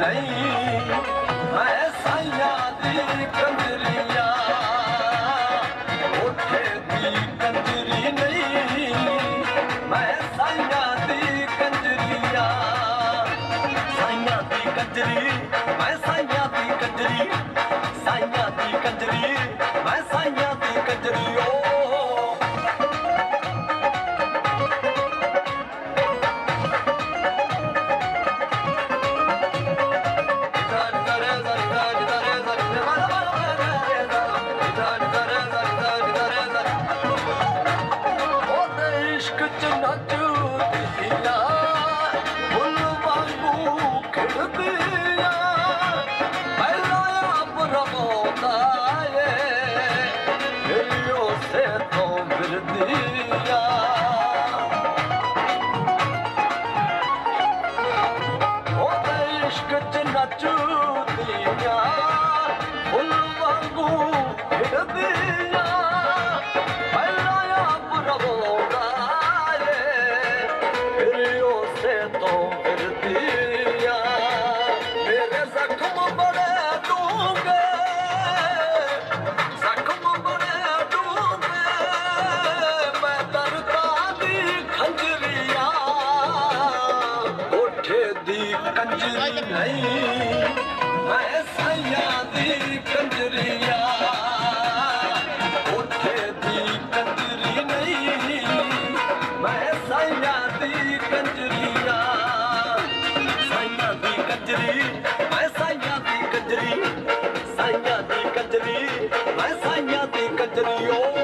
नहीं मैं साइया दी कंजरिया उठे दी कंजरी नहीं मैं साइया दी कंजरिया साइया दी कंजरी मैं साइया दी कंजरी साइया दी कंजरी मैं साइया दी कंजरी ओ मैं साइया दी कंजरिया उठे दी कंजरी नहीं मैं साइया दी कंजरिया साइया दी कंजरी मैं साइया दी कंजरी साइया दी कंजरी मैं साइया दी कंजरी ओ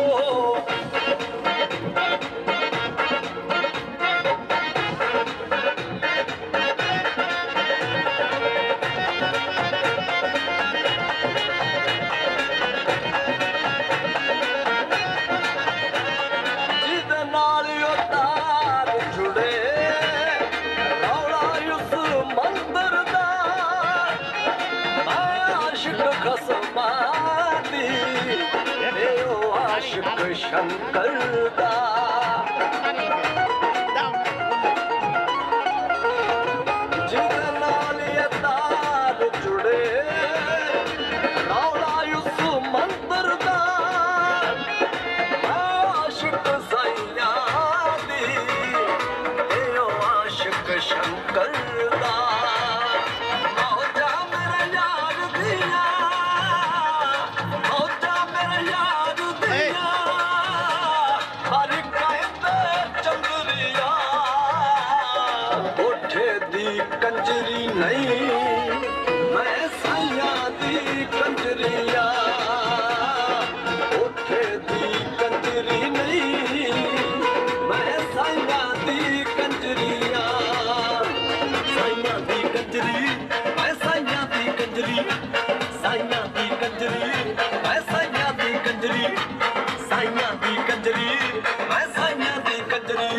शंकर दा जिद नाल तार जुड़े रौला उस मंदिर दा आशिक साइया दी एओ आशिक शंकर दा कंजरी नहीं